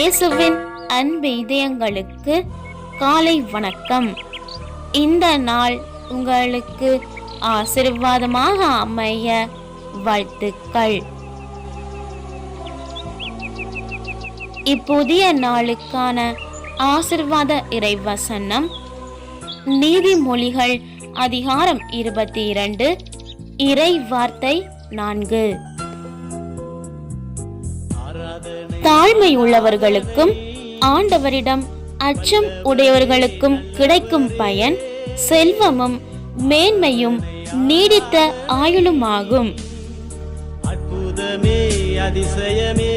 இயேசுவின் அன்பு இதயங்களுக்கு காலை வணக்கம். இந்த நாள் உங்களுக்கு ஆசீர்வாதமாக அமைய வாழ்த்துக்கள். இப்புதிய நாளுக்கான ஆசீர்வாத இறைவசனம் நீதிமொழிகள் அதிகாரம் 22 இறை வார்த்தை 4. தாழ்மை உள்ளவர்களுக்கும் ஆண்டவரிடம் அச்சம் உடையவர்களுக்கும் கிடைக்கும் பயன் செல்வமும் மேன்மையும் நீடித்த ஆயுளுமாகும். அற்புதமே அதிசயமே